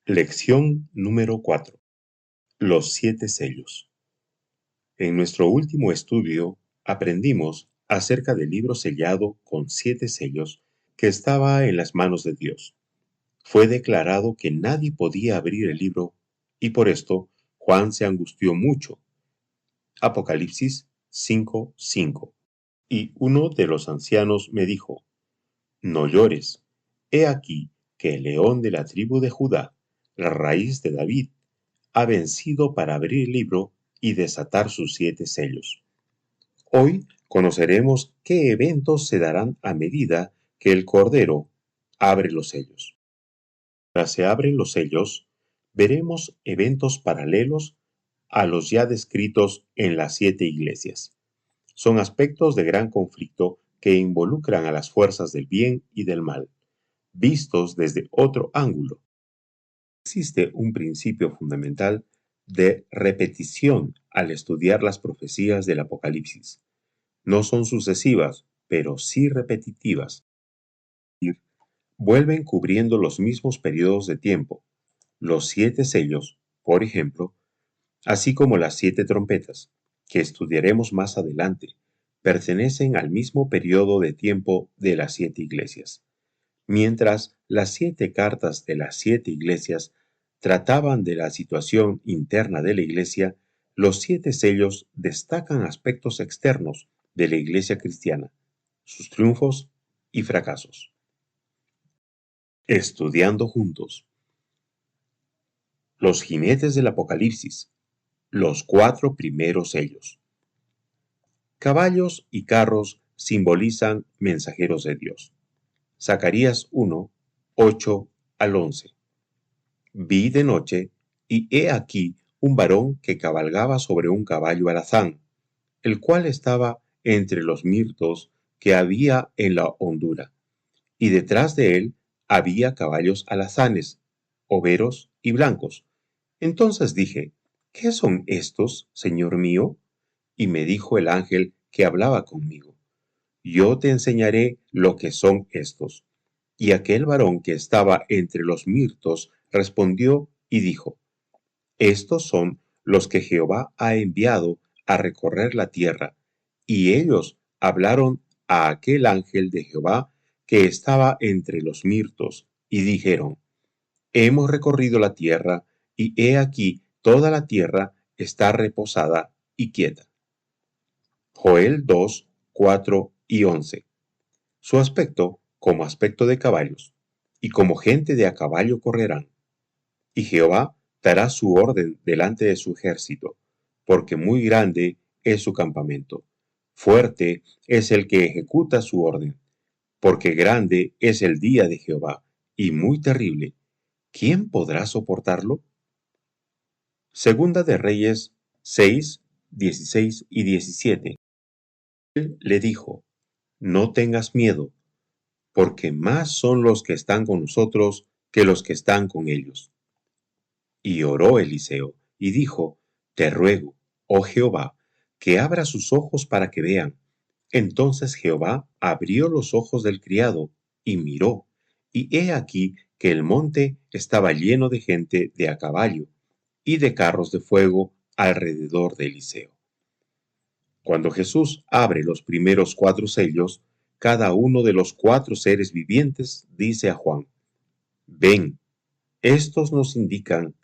Lección número 4. Los 7 sellos. En nuestro último estudio aprendimos acerca del libro sellado con 7 sellos que estaba en las manos de Dios. Fue declarado que nadie podía abrir el libro y por esto Juan se angustió mucho. Apocalipsis 5:5. Y uno de los ancianos me dijo: No llores. He aquí que el león de la tribu de Judá, la raíz de David, ha vencido para abrir el libro y desatar sus 7 sellos. Hoy conoceremos qué eventos se darán a medida que el Cordero abre los sellos. Mientras se abren los sellos, veremos eventos paralelos a los ya descritos en las 7 iglesias. Son aspectos de gran conflicto que involucran a las fuerzas del bien y del mal, vistos desde otro ángulo. Existe un principio fundamental de repetición al estudiar las profecías del Apocalipsis. No son sucesivas, pero sí repetitivas. Vuelven cubriendo los mismos periodos de tiempo. Los 7 sellos, por ejemplo, así como las 7 trompetas, que estudiaremos más adelante, pertenecen al mismo periodo de tiempo de las 7 iglesias. Mientras las 7 cartas de las 7 iglesias trataban de la situación interna de la iglesia, los 7 sellos destacan aspectos externos de la iglesia cristiana, sus triunfos y fracasos. Estudiando juntos. Los jinetes del Apocalipsis, los 4 primeros sellos. Caballos y carros simbolizan mensajeros de Dios. Zacarías 1, 8 al 11. Vi de noche, y he aquí un varón que cabalgaba sobre un caballo alazán, el cual estaba entre los mirtos que había en la hondura, y detrás de él había caballos alazanes, overos y blancos. Entonces dije: ¿Qué son estos, Señor mío? Y me dijo el ángel que hablaba conmigo: Yo te enseñaré lo que son estos. Y aquel varón que estaba entre los mirtos respondió y dijo: Estos son los que Jehová ha enviado a recorrer la tierra. Y ellos hablaron a aquel ángel de Jehová que estaba entre los mirtos, y dijeron: Hemos recorrido la tierra, y he aquí toda la tierra está reposada y quieta. Joel 2, 4 y 11. Su aspecto como aspecto de caballos, y como gente de a caballo correrán. Y Jehová dará su orden delante de su ejército, porque muy grande es su campamento. Fuerte es el que ejecuta su orden, porque grande es el día de Jehová, y muy terrible. ¿Quién podrá soportarlo? Segunda de Reyes 6, 16 y 17. Él le dijo: No tengas miedo, porque más son los que están con nosotros que los que están con ellos. Y oró Eliseo, y dijo: Te ruego, oh Jehová, que abra sus ojos para que vean. Entonces Jehová abrió los ojos del criado, y miró, y he aquí que el monte estaba lleno de gente de a caballo, y de carros de fuego alrededor de Eliseo. Cuando Jesús abre los primeros 4 sellos, cada uno de los 4 seres vivientes dice a Juan: Ven. Estos nos indican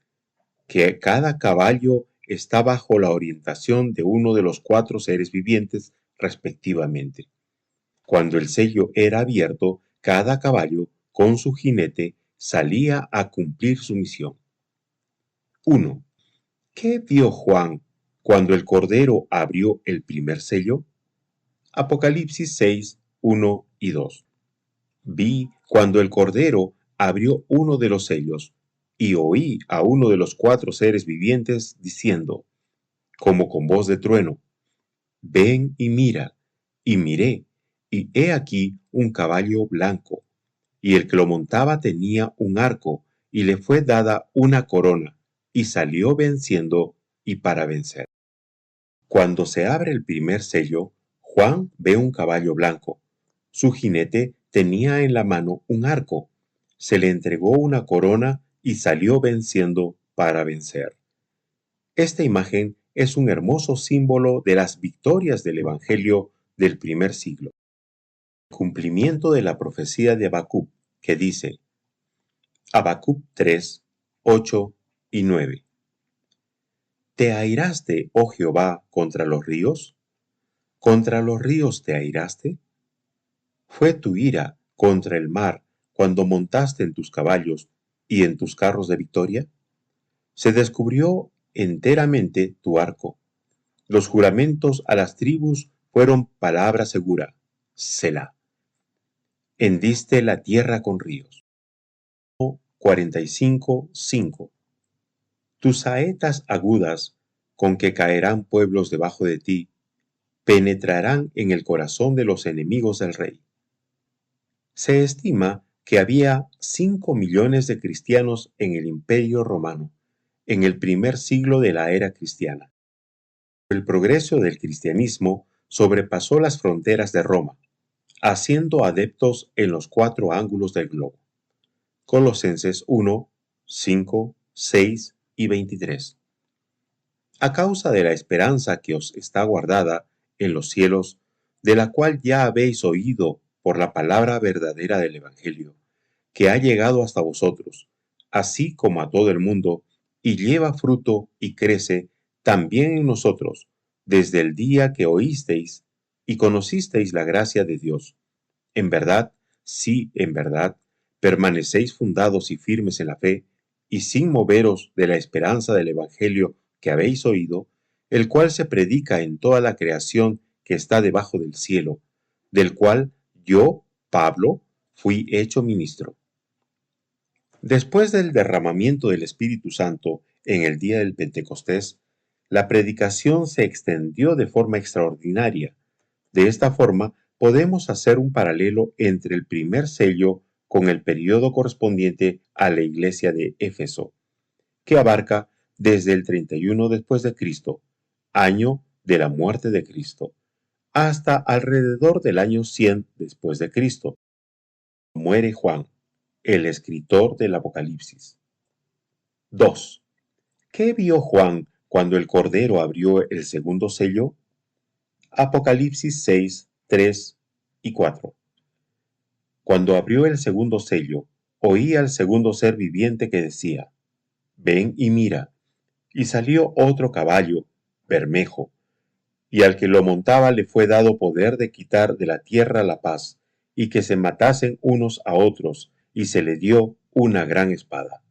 que cada caballo está bajo la orientación de uno de los 4 seres vivientes respectivamente. Cuando el sello era abierto, cada caballo, con su jinete, salía a cumplir su misión. 1. ¿Qué vio Juan cuando el Cordero abrió el primer sello? Apocalipsis 6, 1 y 2. Vi cuando el Cordero abrió uno de los sellos, y oí a uno de los 4 seres vivientes diciendo, como con voz de trueno: Ven y mira. Y miré, y he aquí un caballo blanco, y el que lo montaba tenía un arco, y le fue dada una corona, y salió venciendo y para vencer. Cuando se abre el primer sello, Juan ve un caballo blanco. Su jinete tenía en la mano un arco. Se le entregó una corona y salió venciendo para vencer. Esta imagen es un hermoso símbolo de las victorias del Evangelio del primer siglo. El cumplimiento de la profecía de Habacuc, que dice, Habacuc 3, 8 y 9. ¿Te airaste, oh Jehová, contra los ríos? ¿Contra los ríos te airaste? ¿Fue tu ira contra el mar cuando montaste en tus caballos y en tus carros de victoria? Se descubrió enteramente tu arco. Los juramentos a las tribus fueron palabra segura. Selah. Hendiste la tierra con ríos. 45:5. Tus saetas agudas, con que caerán pueblos debajo de ti, penetrarán en el corazón de los enemigos del rey. Se estima que había 5 millones de cristianos en el Imperio Romano, en el primer siglo de la era cristiana. El progreso del cristianismo sobrepasó las fronteras de Roma, haciendo adeptos en los 4 ángulos del globo. Colosenses 1, 5, 6 y 23. A causa de la esperanza que os está guardada en los cielos, de la cual ya habéis oído por la palabra verdadera del Evangelio, que ha llegado hasta vosotros, así como a todo el mundo, y lleva fruto y crece también en nosotros, desde el día que oísteis y conocisteis la gracia de Dios. En verdad, sí, en verdad, permanecéis fundados y firmes en la fe, y sin moveros de la esperanza del Evangelio que habéis oído, el cual se predica en toda la creación que está debajo del cielo, del cual yo, Pablo, fui hecho ministro. Después del derramamiento del Espíritu Santo en el día del Pentecostés, la predicación se extendió de forma extraordinaria. De esta forma, podemos hacer un paralelo entre el primer sello con el periodo correspondiente a la iglesia de Éfeso, que abarca desde el 31 después de Cristo, año de la muerte de Cristo, hasta alrededor del año 100 después de Cristo. Muere Juan, el escritor del Apocalipsis. 2. ¿Qué vio Juan cuando el Cordero abrió el segundo sello? Apocalipsis 6, 3 y 4. Cuando abrió el segundo sello, oí al segundo ser viviente que decía, ven y mira. Y salió otro caballo, bermejo, y al que lo montaba le fue dado poder de quitar de la tierra la paz, y que se matasen unos a otros, y se le dio una gran espada.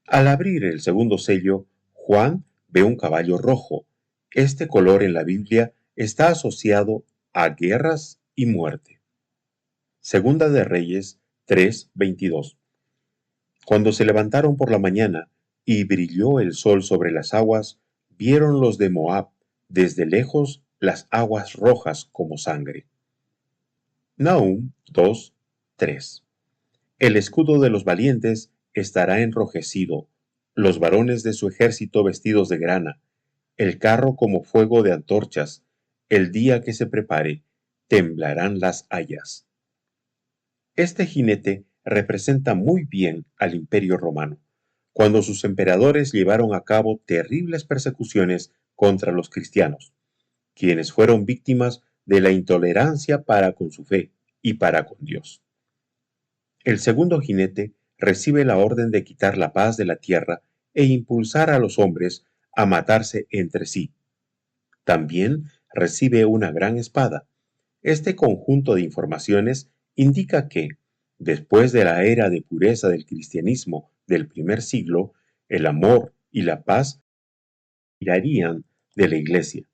Al abrir el segundo sello, Juan ve un caballo rojo. Este color en la Biblia está asociado a guerras y muerte. Segunda de Reyes 3:22. Cuando se levantaron por la mañana y brilló el sol sobre las aguas, vieron los de Moab desde lejos las aguas rojas como sangre. Nahum 2:3. El escudo de los valientes estará enrojecido, los varones de su ejército vestidos de grana, el carro como fuego de antorchas, el día que se prepare, temblarán las hayas. Este jinete representa muy bien al Imperio Romano, cuando sus emperadores llevaron a cabo terribles persecuciones contra los cristianos, quienes fueron víctimas de la intolerancia para con su fe y para con Dios. El segundo jinete recibe la orden de quitar la paz de la tierra e impulsar a los hombres a matarse entre sí. También recibe una gran espada. Este conjunto de informaciones indica que, después de la era de pureza del cristianismo del primer siglo, el amor y la paz tirarían de la iglesia,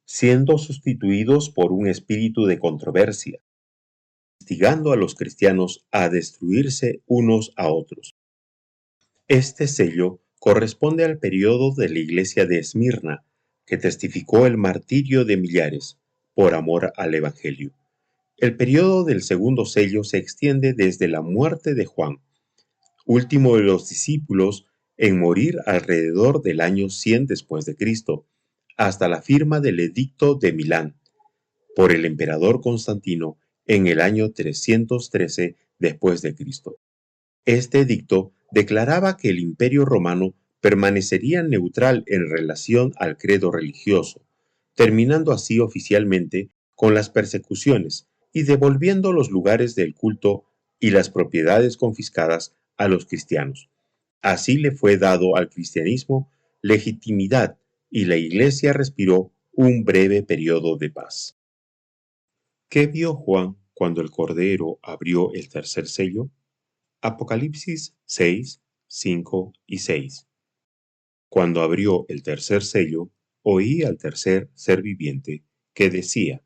siendo sustituidos por un espíritu de controversia, instigando a los cristianos a destruirse unos a otros. Este sello corresponde al periodo de la iglesia de Esmirna, que testificó el martirio de millares por amor al Evangelio. El periodo del segundo sello se extiende desde la muerte de Juan, último de los discípulos en morir alrededor del año 100 después de Cristo, hasta la firma del Edicto de Milán por el emperador Constantino en el año 313 después de Cristo. Este edicto declaraba que el Imperio Romano permanecería neutral en relación al credo religioso, terminando así oficialmente con las persecuciones y devolviendo los lugares del culto y las propiedades confiscadas a los cristianos. Así le fue dado al cristianismo legitimidad y la Iglesia respiró un breve periodo de paz. ¿Qué vio Juan cuando el Cordero abrió el tercer sello? Apocalipsis 6, 5 y 6. Cuando abrió el tercer sello, oí al tercer ser viviente que decía: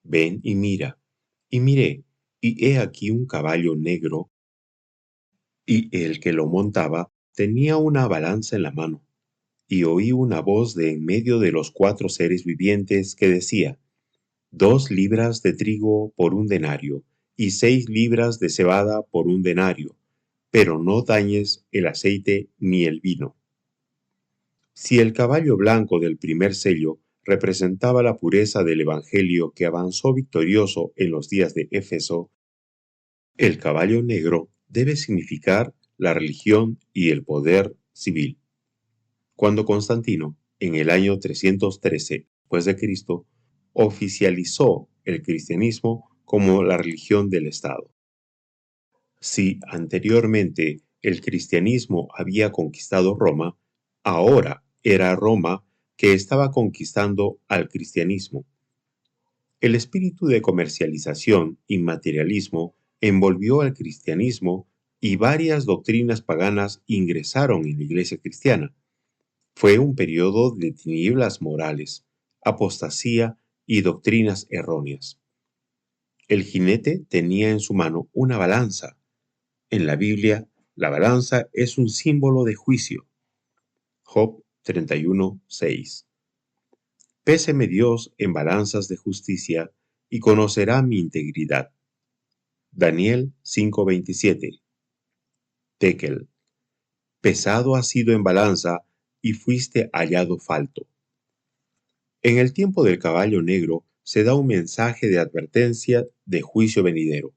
Ven y mira. Y miré, y he aquí un caballo negro, y el que lo montaba tenía una balanza en la mano. Y oí una voz de en medio de los cuatro seres vivientes que decía: 2 libras de trigo por un denario, y 6 libras de cebada por un denario, pero no dañes el aceite ni el vino. Si el caballo blanco del primer sello representaba la pureza del Evangelio que avanzó victorioso en los días de Éfeso, el caballo negro debe significar la religión y el poder civil. Cuando Constantino, en el año 313 d.C., oficializó el cristianismo como la religión del Estado. Si anteriormente el cristianismo había conquistado Roma, ahora era Roma que estaba conquistando al cristianismo. El espíritu de comercialización y materialismo envolvió al cristianismo y varias doctrinas paganas ingresaron en la iglesia cristiana. Fue un periodo de tinieblas morales, apostasía y doctrinas erróneas. El jinete tenía en su mano una balanza. En la Biblia, la balanza es un símbolo de juicio. Job 31:6. Péseme Dios en balanzas de justicia y conocerá mi integridad. Daniel 5:27. Tekel. Pesado has sido en balanza y fuiste hallado falto. En el tiempo del caballo negro se da un mensaje de advertencia de juicio venidero,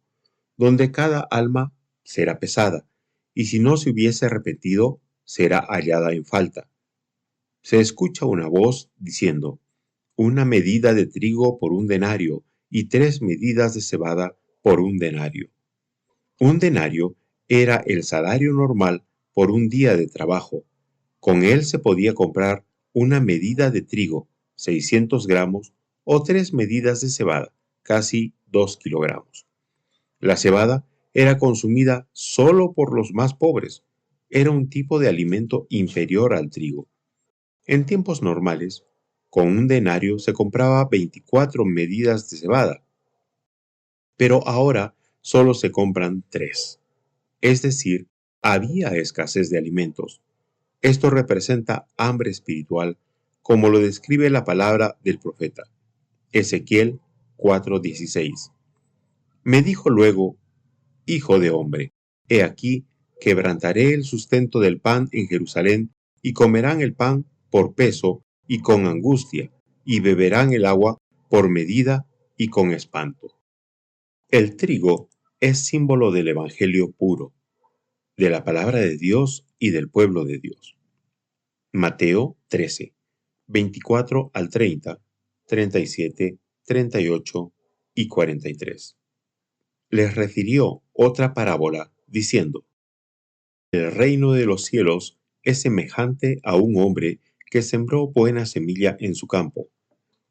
donde cada alma será pesada, y si no se hubiese arrepentido, será hallada en falta. Se escucha una voz diciendo: una medida de trigo por un denario y 3 medidas de cebada por un denario. Un denario era el salario normal por un día de trabajo. Con él se podía comprar una medida de trigo, 600 gramos, o 3 medidas de cebada, casi 2 kilogramos. La cebada era consumida solo por los más pobres. Era un tipo de alimento inferior al trigo. En tiempos normales, con un denario se compraba 24 medidas de cebada, pero ahora solo se compran 3. Es decir, había escasez de alimentos. Esto representa hambre espiritual, como lo describe la palabra del profeta. Ezequiel 4:16. Me dijo luego: Hijo de hombre, he aquí, quebrantaré el sustento del pan en Jerusalén, y comerán el pan por peso y con angustia, y beberán el agua por medida y con espanto. El trigo es símbolo del Evangelio puro, de la palabra de Dios y del pueblo de Dios. Mateo 13, 24 al 30, 37, 38 y 43. Les refirió otra parábola diciendo: el reino de los cielos es semejante a un hombre que sembró buena semilla en su campo.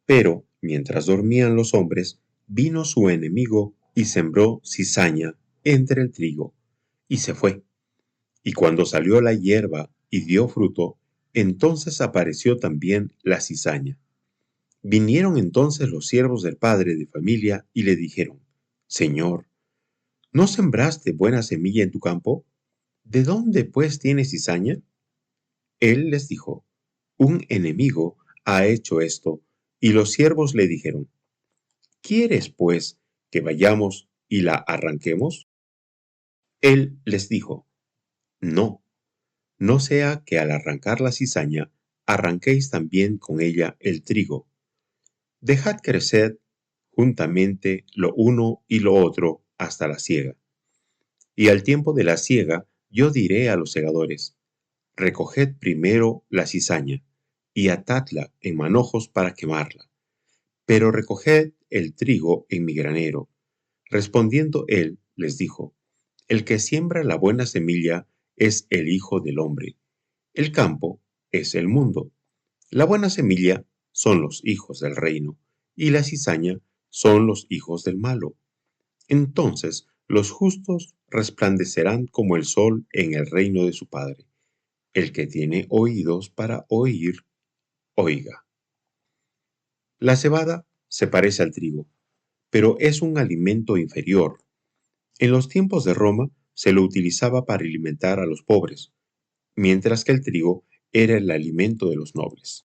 Pero, mientras dormían los hombres, vino su enemigo y sembró cizaña entre el trigo, y se fue. Y cuando salió la hierba y dio fruto, entonces apareció también la cizaña. Vinieron entonces los siervos del padre de familia y le dijeron: Señor, ¿no sembraste buena semilla en tu campo? ¿De dónde pues tiene cizaña? Él les dijo: un enemigo ha hecho esto. Y los siervos le dijeron: ¿quieres, pues, que vayamos y la arranquemos? Él les dijo: no, no sea que al arrancar la cizaña, arranquéis también con ella el trigo. Dejad crecer juntamente lo uno y lo otro hasta la siega. Y al tiempo de la siega yo diré a los segadores: recoged primero la cizaña, y atadla en manojos para quemarla, pero recoged el trigo en mi granero. Respondiendo él, les dijo: el que siembra la buena semilla es el Hijo del Hombre. El campo es el mundo. La buena semilla son los hijos del reino, y la cizaña son los hijos del malo. Entonces los justos resplandecerán como el sol en el reino de su Padre. El que tiene oídos para oír, oiga. La cebada se parece al trigo, pero es un alimento inferior. En los tiempos de Roma se lo utilizaba para alimentar a los pobres, mientras que el trigo era el alimento de los nobles.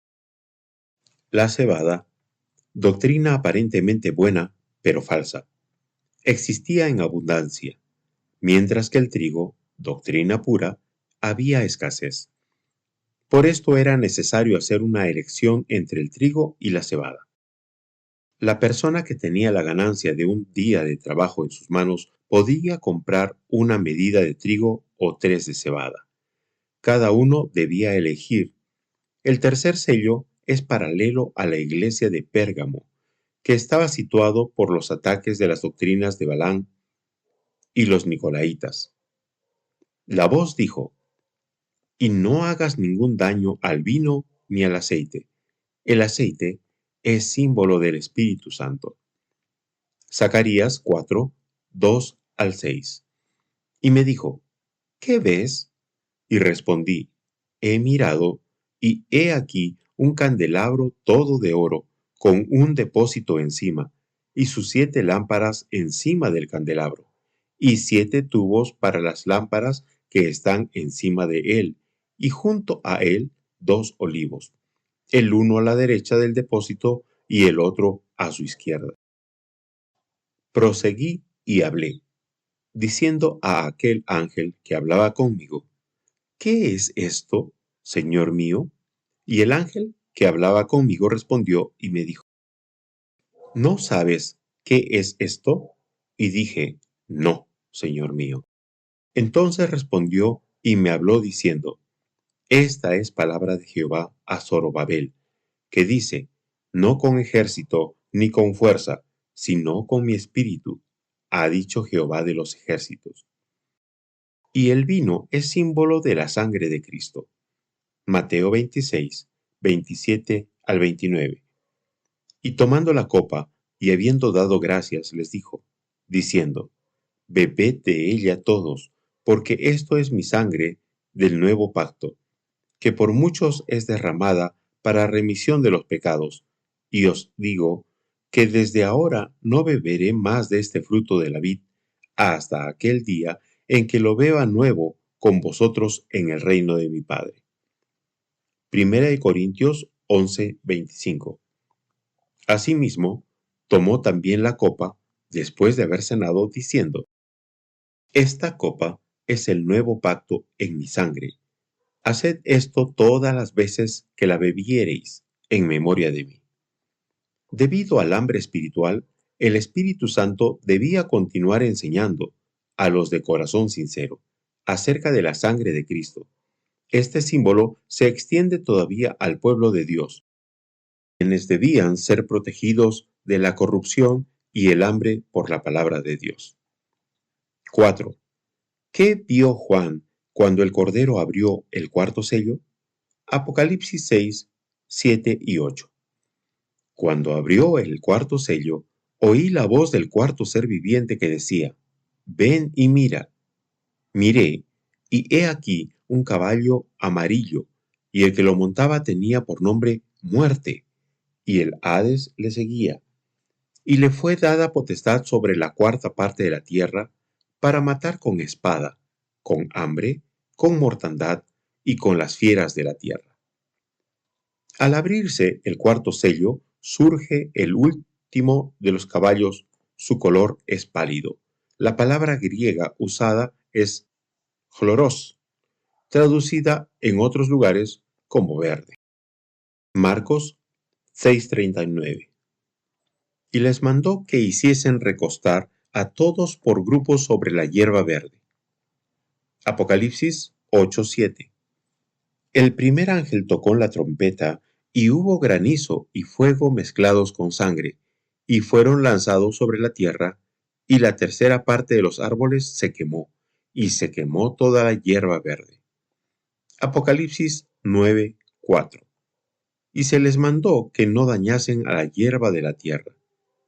La cebada, doctrina aparentemente buena, pero falsa, existía en abundancia, mientras que el trigo, doctrina pura, había escasez. Por esto era necesario hacer una elección entre el trigo y la cebada. La persona que tenía la ganancia de un día de trabajo en sus manos podía comprar una medida de trigo o 3 de cebada. Cada uno debía elegir. El tercer sello es paralelo a la iglesia de Pérgamo, que estaba situado por los ataques de las doctrinas de Balaam y los Nicolaitas. La voz dijo: y no hagas ningún daño al vino ni al aceite. El aceite es símbolo del Espíritu Santo. Zacarías 4, 2 al 6. Y me dijo: ¿qué ves? Y respondí: he mirado, y he aquí un candelabro todo de oro, con un depósito encima, y sus 7 lámparas encima del candelabro, y 7 tubos para las lámparas que están encima de él, y junto a él 2 olivos, el uno a la derecha del depósito y el otro a su izquierda. Proseguí y hablé, diciendo a aquel ángel que hablaba conmigo: ¿qué es esto, Señor mío? Y el ángel que hablaba conmigo respondió y me dijo: ¿no sabes qué es esto? Y dije: no, Señor mío. Entonces respondió y me habló diciendo: esta es palabra de Jehová a Zorobabel, que dice: no con ejército ni con fuerza, sino con mi espíritu, ha dicho Jehová de los ejércitos. Y el vino es símbolo de la sangre de Cristo. Mateo 26, 27 al 29. Y tomando la copa, y habiendo dado gracias, les dijo, diciendo: bebed de ella todos, porque esto es mi sangre del nuevo pacto, que por muchos es derramada para remisión de los pecados. Y os digo que desde ahora no beberé más de este fruto de la vid, hasta aquel día en que lo beba nuevo con vosotros en el reino de mi Padre. Primera de Corintios 11, 25. Asimismo, tomó también la copa, después de haber cenado, diciendo: esta copa es el nuevo pacto en mi sangre. Haced esto todas las veces que la bebiereis, en memoria de mí. Debido al hambre espiritual, el Espíritu Santo debía continuar enseñando a los de corazón sincero acerca de la sangre de Cristo. Este símbolo se extiende todavía al pueblo de Dios, quienes debían ser protegidos de la corrupción y el hambre por la palabra de Dios. 4. ¿Qué vio Juan cuando el Cordero abrió el cuarto sello? Apocalipsis 6, 7 y 8. Cuando abrió el cuarto sello, oí la voz del cuarto ser viviente que decía: ven y mira. Miré, y he aquí un caballo amarillo, y el que lo montaba tenía por nombre Muerte, y el Hades le seguía. Y le fue dada potestad sobre la cuarta parte de la tierra, para matar con espada, con hambre, con mortandad y con las fieras de la tierra. Al abrirse el cuarto sello, surge el último de los caballos. Su color es pálido. La palabra griega usada es chloros, traducida en otros lugares como verde. Marcos 6:39. Y les mandó que hiciesen recostar a todos por grupos sobre la hierba verde. Apocalipsis 8:7. El primer ángel tocó la trompeta, y hubo granizo y fuego mezclados con sangre, y fueron lanzados sobre la tierra, y la tercera parte de los árboles se quemó, y se quemó toda la hierba verde. Apocalipsis 9:4. Y se les mandó que no dañasen a la hierba de la tierra,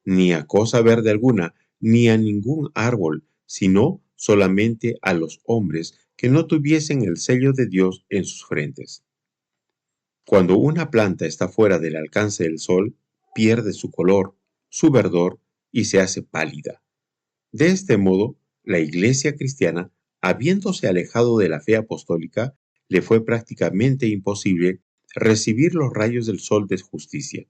ni a cosa verde alguna, ni a ningún árbol, sino solamente a los hombres que no tuviesen el sello de Dios en sus frentes. Cuando una planta está fuera del alcance del sol, pierde su color, su verdor y se hace pálida. De este modo, la Iglesia cristiana, habiéndose alejado de la fe apostólica, le fue prácticamente imposible recibir los rayos del sol de justicia.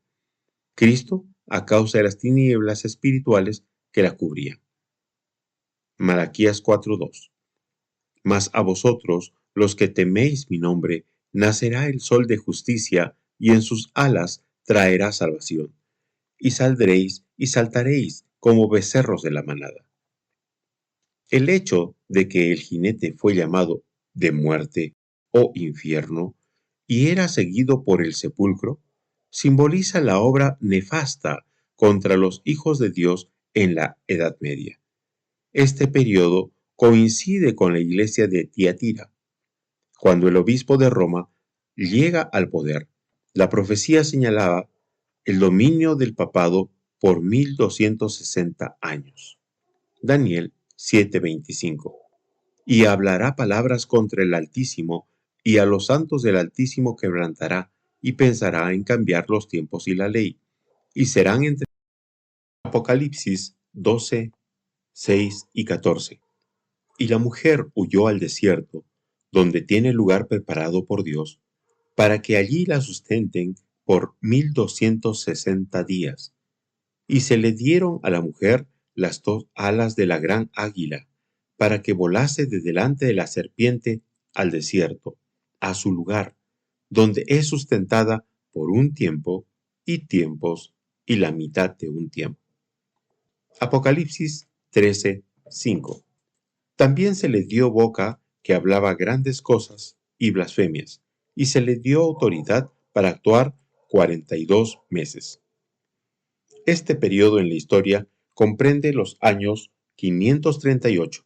Cristo, a causa de las tinieblas espirituales que la cubrían. Malaquías 4:2. Mas a vosotros, los que teméis mi nombre, nacerá el sol de justicia, y en sus alas traerá salvación. Y saldréis y saltaréis como becerros de la manada. El hecho de que el jinete fue llamado de muerte o infierno y era seguido por el sepulcro, simboliza la obra nefasta contra los hijos de Dios en la Edad Media. Este periodo coincide con la iglesia de Tiatira. Cuando el obispo de Roma llega al poder, la profecía señalaba el dominio del papado por 1260 años. Daniel 7:25. Y hablará palabras contra el Altísimo, y a los santos del Altísimo quebrantará, y pensará en cambiar los tiempos y la ley, y serán entre Apocalipsis 12:6 y 14. Y la mujer huyó al desierto, donde tiene lugar preparado por Dios, para que allí la sustenten por 1260 días. Y se le dieron a la mujer las dos alas de la gran águila, para que volase de delante de la serpiente al desierto, a su lugar, donde es sustentada por un tiempo y tiempos y la mitad de un tiempo. Apocalipsis 13:5. También se le dio boca que hablaba grandes cosas y blasfemias, y se le dio autoridad para actuar 42 meses. Este periodo en la historia comprende los años 538,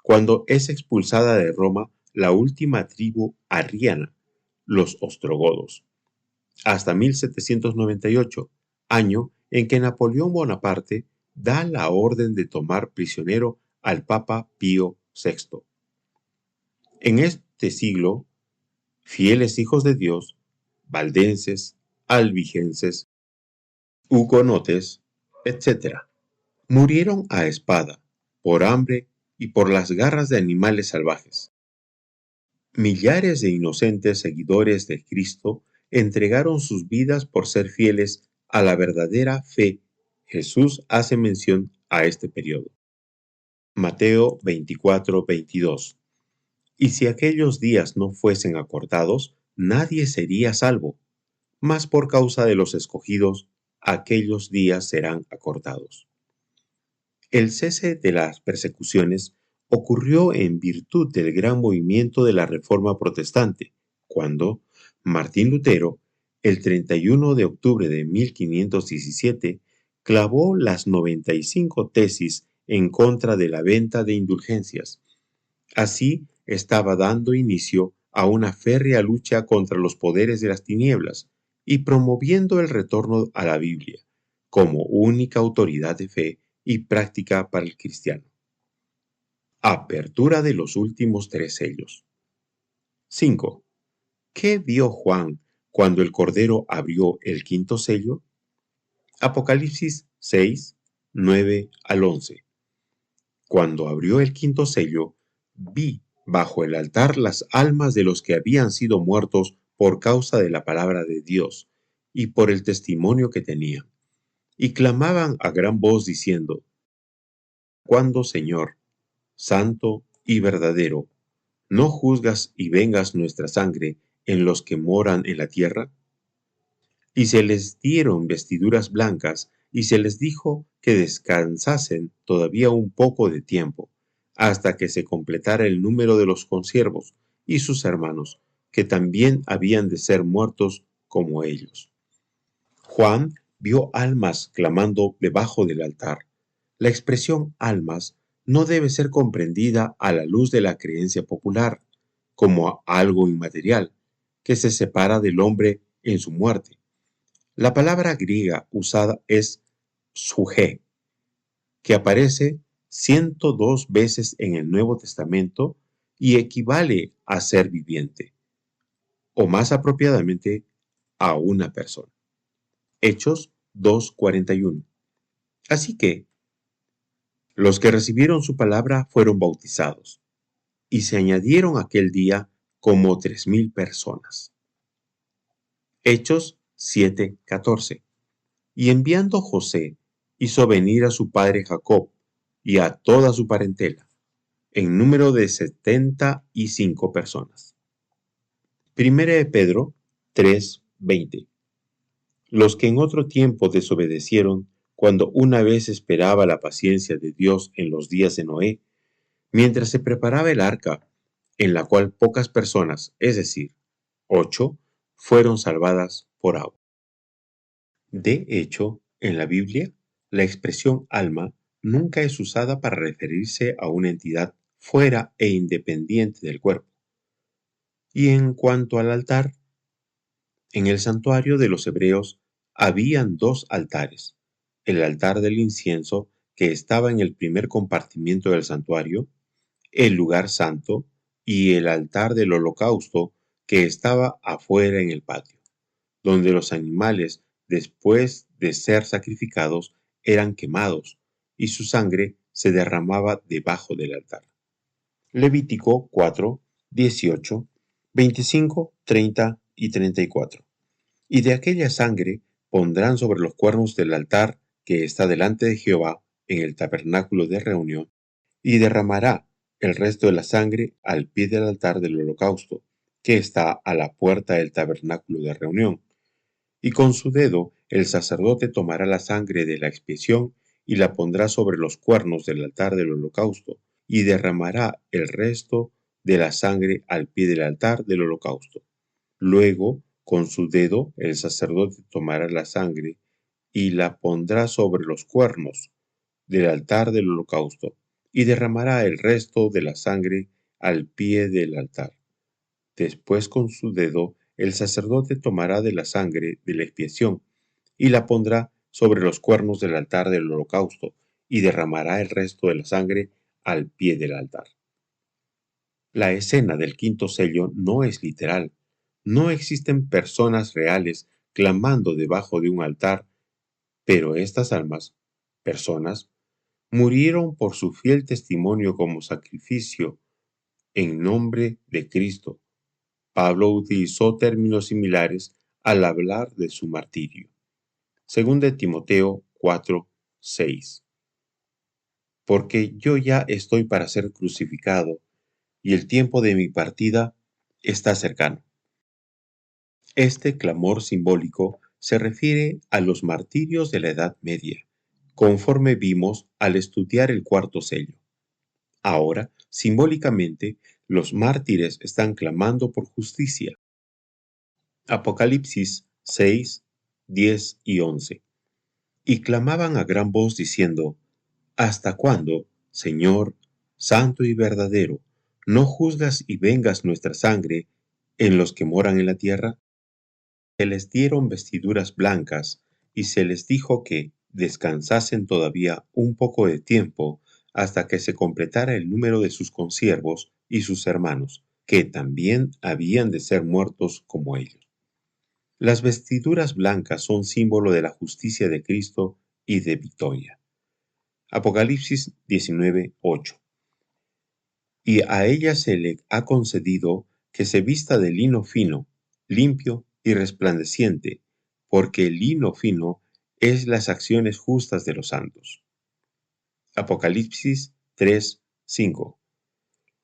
cuando es expulsada de Roma la última tribu arriana, los ostrogodos, hasta 1798, año en que Napoleón Bonaparte da la orden de tomar prisionero al Papa Pío VI. En este siglo, fieles hijos de Dios, valdenses, albigenses, hugonotes, etc., murieron a espada, por hambre y por las garras de animales salvajes. Millares de inocentes seguidores de Cristo entregaron sus vidas por ser fieles a la verdadera fe. Jesús hace mención a este periodo. Mateo 24:22. Y si aquellos días no fuesen acortados, nadie sería salvo, mas por causa de los escogidos, aquellos días serán acortados. El cese de las persecuciones ocurrió en virtud del gran movimiento de la Reforma Protestante, cuando Martín Lutero, el 31 de octubre de 1517, clavó las 95 tesis en contra de la venta de indulgencias. Así estaba dando inicio a una férrea lucha contra los poderes de las tinieblas y promoviendo el retorno a la Biblia como única autoridad de fe y práctica para el cristiano. Apertura de los últimos 3 sellos. 5. ¿Qué vio Juan cuando el Cordero abrió el quinto sello? Apocalipsis 6:9-11. Cuando abrió el quinto sello, vi bajo el altar las almas de los que habían sido muertos por causa de la palabra de Dios y por el testimonio que tenían, y clamaban a gran voz diciendo: ¿Cuándo, Señor, santo y verdadero, no juzgas y vengas nuestra sangre en los que moran en la tierra? Y se les dieron vestiduras blancas, y se les dijo que descansasen todavía un poco de tiempo, hasta que se completara el número de los consiervos y sus hermanos, que también habían de ser muertos como ellos. Juan vio almas clamando debajo del altar. La expresión almas no debe ser comprendida a la luz de la creencia popular, como algo inmaterial, que se separa del hombre en su muerte. La palabra griega usada es suje, que aparece 102 veces en el Nuevo Testamento y equivale a ser viviente, o más apropiadamente, a una persona. Hechos 2:41. Así que, los que recibieron su palabra fueron bautizados, y se añadieron aquel día como 3,000 personas. Hechos 7:14. Y enviando José, hizo venir a su padre Jacob y a toda su parentela, en número de 75 personas. Primera de Pedro 3:20. Los que en otro tiempo desobedecieron, cuando una vez esperaba la paciencia de Dios en los días de Noé, mientras se preparaba el arca, en la cual pocas personas, es decir, 8, fueron salvadas por agua. De hecho, en la Biblia, la expresión alma nunca es usada para referirse a una entidad fuera e independiente del cuerpo. Y en cuanto al altar, en el santuario de los hebreos habían 2 altares: el altar del incienso, que estaba en el primer compartimiento del santuario, el lugar santo, y el altar del holocausto, que estaba afuera en el patio, donde los animales, después de ser sacrificados, eran quemados, y su sangre se derramaba debajo del altar. Levítico 4, 18, 25, 30 y 34. Y de aquella sangre pondrán sobre los cuernos del altar que está delante de Jehová en el tabernáculo de reunión, y derramará el resto de la sangre al pie del altar del holocausto, que está a la puerta del tabernáculo de reunión. Y con su dedo el sacerdote tomará la sangre de la expiación y la pondrá sobre los cuernos del altar del holocausto, y derramará el resto de la sangre al pie del altar del holocausto. Luego, con su dedo, el sacerdote tomará la sangre y la pondrá sobre los cuernos del altar del holocausto, y derramará el resto de la sangre al pie del altar. Después, con su dedo, el sacerdote tomará de la sangre de la expiación y la pondrá sobre los cuernos del altar del holocausto, y derramará el resto de la sangre al pie del altar. La escena del quinto sello no es literal. No existen personas reales clamando debajo de un altar, pero estas almas, personas, murieron por su fiel testimonio como sacrificio en nombre de Cristo. Pablo utilizó términos similares al hablar de su martirio. Según de Timoteo 4, 6. Porque yo ya estoy para ser crucificado, y el tiempo de mi partida está cercano. Este clamor simbólico se refiere a los martirios de la Edad Media, conforme vimos al estudiar el cuarto sello. Ahora, simbólicamente, los mártires están clamando por justicia. Apocalipsis 6, 10 y 11. Y clamaban a gran voz diciendo: ¿Hasta cuándo, Señor, santo y verdadero, no juzgas y vengas nuestra sangre en los que moran en la tierra? Se les dieron vestiduras blancas, y se les dijo que descansasen todavía un poco de tiempo hasta que se completara el número de sus consiervos y sus hermanos, que también habían de ser muertos como ellos. Las vestiduras blancas son símbolo de la justicia de Cristo y de victoria. Apocalipsis 19, 8. Y a ella se le ha concedido que se vista de lino fino, limpio y resplandeciente, porque el lino fino es las acciones justas de los santos. Apocalipsis 3, 5.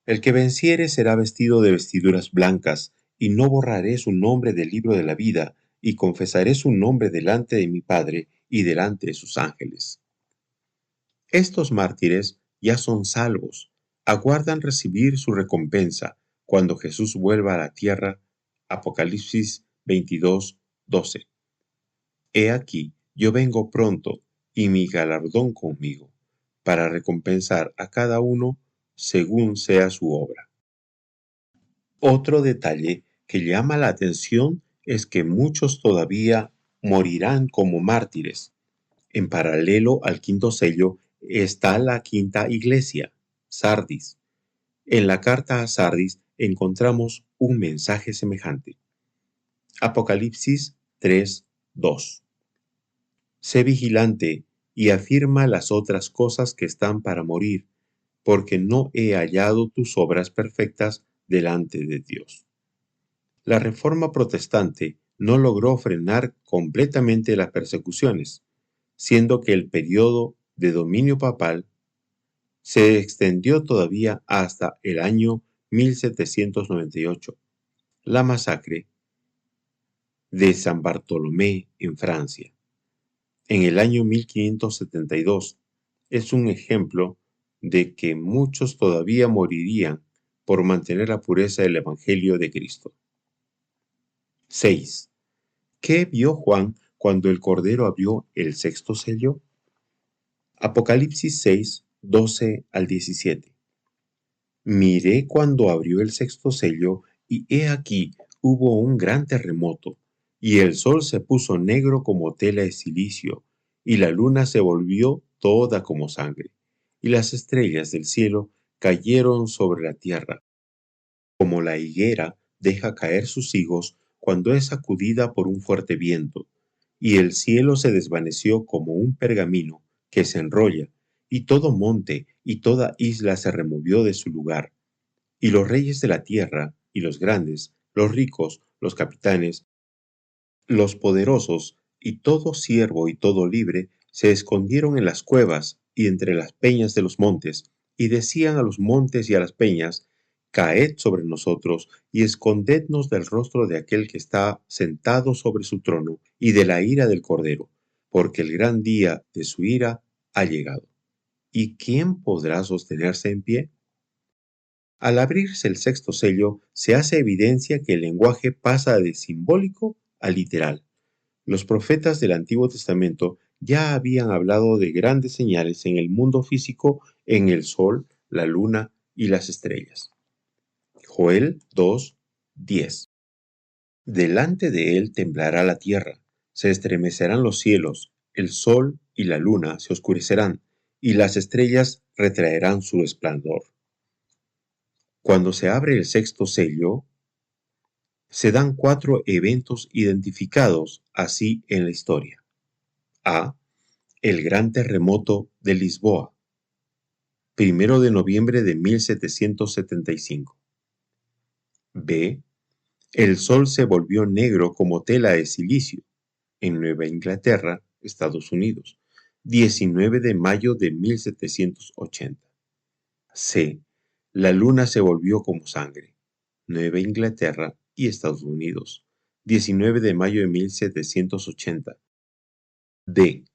El que venciere será vestido de vestiduras blancas, y no borraré su nombre del libro de la vida, y confesaré su nombre delante de mi Padre y delante de sus ángeles. Estos mártires ya son salvos, aguardan recibir su recompensa cuando Jesús vuelva a la tierra. Apocalipsis 22:12. He aquí, yo vengo pronto, y mi galardón conmigo, para recompensar a cada uno según sea su obra. Otro detalle que llama la atención es que muchos todavía morirán como mártires. En paralelo al quinto sello está la quinta iglesia, Sardis. En la carta a Sardis encontramos un mensaje semejante. Apocalipsis 3:2. Sé vigilante y afirma las otras cosas que están para morir, porque no he hallado tus obras perfectas delante de Dios. La Reforma Protestante no logró frenar completamente las persecuciones, siendo que el periodo de dominio papal se extendió todavía hasta el año 1798, la masacre de San Bartolomé en Francia. En el año 1572 es un ejemplo de que muchos todavía morirían por mantener la pureza del Evangelio de Cristo. 6. ¿Qué vio Juan cuando el Cordero abrió el sexto sello? Apocalipsis 6:12-17. Miré cuando abrió el sexto sello, y he aquí hubo un gran terremoto, y el sol se puso negro como tela de cilicio, y la luna se volvió toda como sangre, y las estrellas del cielo cayeron sobre la tierra, como la higuera deja caer sus higos cuando es sacudida por un fuerte viento, y el cielo se desvaneció como un pergamino que se enrolla, y todo monte y toda isla se removió de su lugar, y los reyes de la tierra, y los grandes, los ricos, los capitanes, los poderosos, y todo siervo y todo libre, se escondieron en las cuevas y entre las peñas de los montes, y decían a los montes y a las peñas: Caed sobre nosotros, y escondednos del rostro de aquel que está sentado sobre su trono, y de la ira del Cordero, porque el gran día de su ira ha llegado. ¿Y quién podrá sostenerse en pie? Al abrirse el sexto sello, se hace evidencia que el lenguaje pasa de simbólico a literal. Los profetas del Antiguo Testamento ya habían hablado de grandes señales en el mundo físico en el sol, la luna y las estrellas. Joel 2:10. Delante de él temblará la tierra, se estremecerán los cielos, el sol y la luna se oscurecerán, y las estrellas retraerán su resplandor. Cuando se abre el sexto sello, se dan 4 eventos identificados así en la historia. A. El gran terremoto de Lisboa, 1 de noviembre de 1775. B. El sol se volvió negro como tela de silicio, en Nueva Inglaterra, Estados Unidos, 19 de mayo de 1780. C. La luna se volvió como sangre, Nueva Inglaterra y Estados Unidos, 19 de mayo de 1780. D.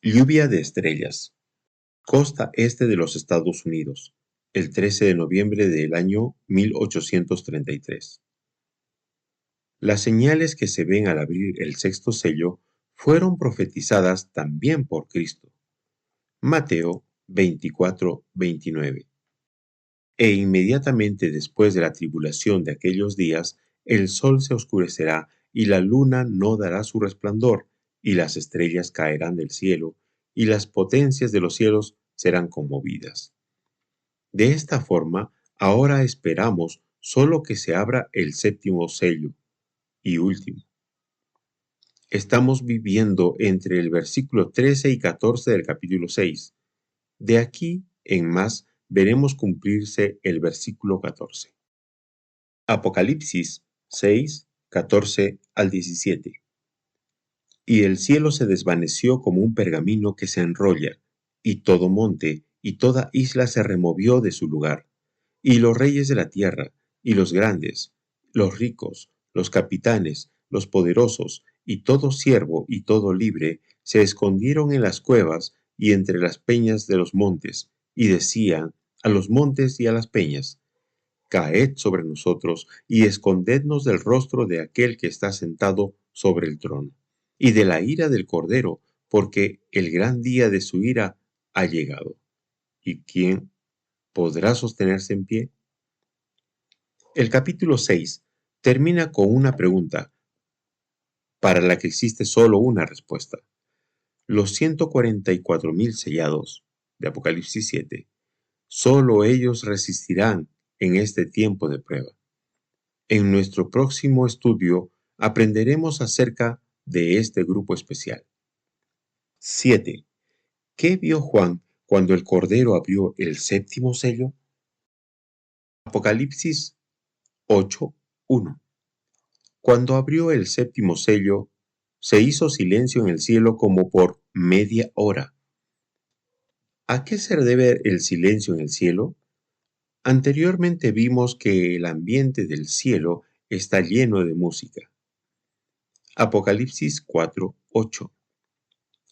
Lluvia de estrellas, costa este de los Estados Unidos, el 13 de noviembre del año 1833. Las señales que se ven al abrir el sexto sello fueron profetizadas también por Cristo. Mateo 24:29. E inmediatamente después de la tribulación de aquellos días, el sol se oscurecerá y la luna no dará su resplandor, y las estrellas caerán del cielo, y las potencias de los cielos serán conmovidas. De esta forma, ahora esperamos solo que se abra el séptimo sello y último. Estamos viviendo entre el versículo 13 y 14 del capítulo 6. De aquí en más veremos cumplirse el versículo 14. Apocalipsis 6:14-17. Y el cielo se desvaneció como un pergamino que se enrolla, y todo monte y toda isla se removió de su lugar, y los reyes de la tierra, y los grandes, los ricos, los capitanes, los poderosos, y todo siervo y todo libre, se escondieron en las cuevas y entre las peñas de los montes, y decían a los montes y a las peñas. Caed sobre nosotros y escondednos del rostro de aquel que está sentado sobre el trono, y de la ira del Cordero, porque el gran día de su ira ha llegado. ¿Y quién podrá sostenerse en pie? El capítulo 6 termina con una pregunta para la que existe solo una respuesta. Los 144,000 sellados de Apocalipsis 7, solo ellos resistirán en este tiempo de prueba. En nuestro próximo estudio aprenderemos acerca de este grupo especial. 7. ¿Qué vio Juan cuando el Cordero abrió el séptimo sello? Apocalipsis 8:1. Cuando abrió el séptimo sello, se hizo silencio en el cielo como por media hora. ¿A qué se debe el silencio en el cielo? Anteriormente vimos que el ambiente del cielo está lleno de música. Apocalipsis 4:8.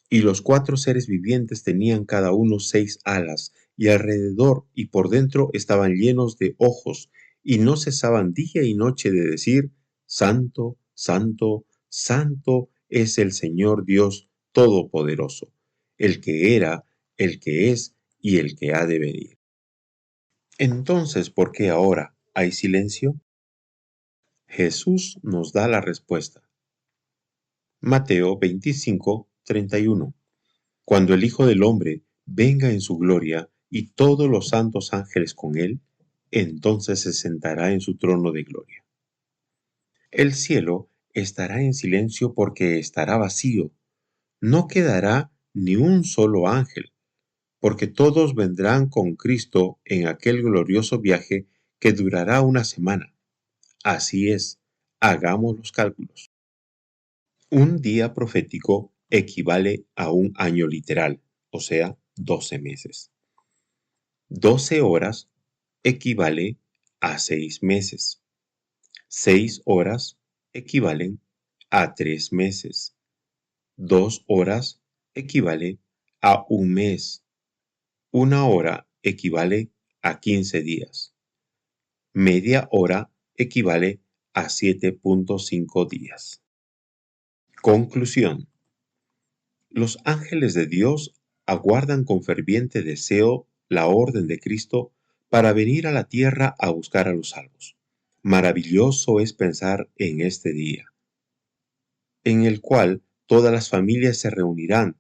Y los 4 seres vivientes tenían cada uno 6 alas, y alrededor y por dentro estaban llenos de ojos, y no cesaban día y noche de decir: Santo, Santo, Santo es el Señor Dios Todopoderoso, el que era, el que es y el que ha de venir. Entonces, ¿por qué ahora hay silencio? Jesús nos da la respuesta. Mateo 25:31. Cuando el Hijo del Hombre venga en su gloria y todos los santos ángeles con él, entonces se sentará en su trono de gloria. El cielo estará en silencio porque estará vacío. No quedará ni un solo ángel, porque todos vendrán con Cristo en aquel glorioso viaje que durará una semana. Así es, hagamos los cálculos. Un día profético equivale a un año literal, o sea, 12 meses. 12 horas equivale a 6 meses. 6 horas equivalen a 3 meses. 2 horas equivale a un mes. 1 hora equivale a 15 días. Media hora equivale a 7.5 días. Conclusión. Los ángeles de Dios aguardan con ferviente deseo la orden de Cristo para venir a la tierra a buscar a los salvos. Maravilloso es pensar en este día, en el cual todas las familias se reunirán.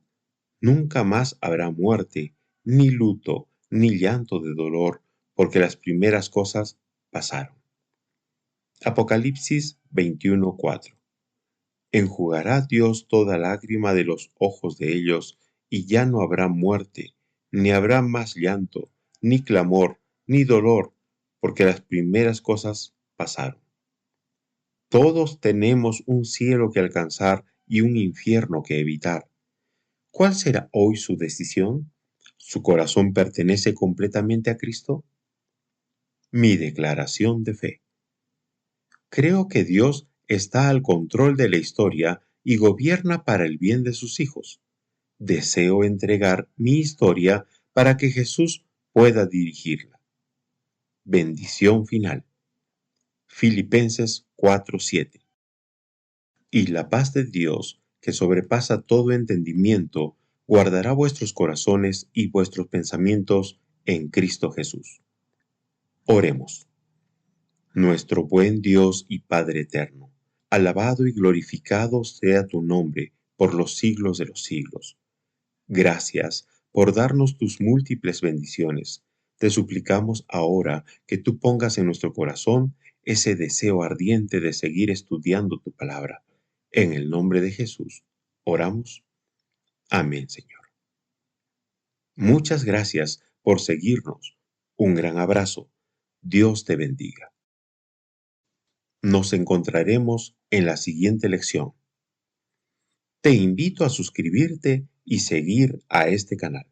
Nunca más habrá muerte, ni luto, ni llanto de dolor, porque las primeras cosas pasaron. Apocalipsis 21:4. Enjugará Dios toda lágrima de los ojos de ellos, y ya no habrá muerte, ni habrá más llanto, ni clamor, ni dolor, porque las primeras cosas pasaron. Todos tenemos un cielo que alcanzar y un infierno que evitar. ¿Cuál será hoy su decisión? ¿Su corazón pertenece completamente a Cristo? Mi declaración de fe. Creo que Dios está al control de la historia y gobierna para el bien de sus hijos. Deseo entregar mi historia para que Jesús pueda dirigirla. Bendición final. Filipenses 4:7. Y la paz de Dios, que sobrepasa todo entendimiento, guardará vuestros corazones y vuestros pensamientos en Cristo Jesús. Oremos. Nuestro buen Dios y Padre eterno, alabado y glorificado sea tu nombre por los siglos de los siglos. Gracias por darnos tus múltiples bendiciones. Te suplicamos ahora que tú pongas en nuestro corazón ese deseo ardiente de seguir estudiando tu palabra. En el nombre de Jesús, oramos. Amén, Señor. Muchas gracias por seguirnos. Un gran abrazo. Dios te bendiga. Nos encontraremos en la siguiente lección. Te invito a suscribirte y seguir a este canal.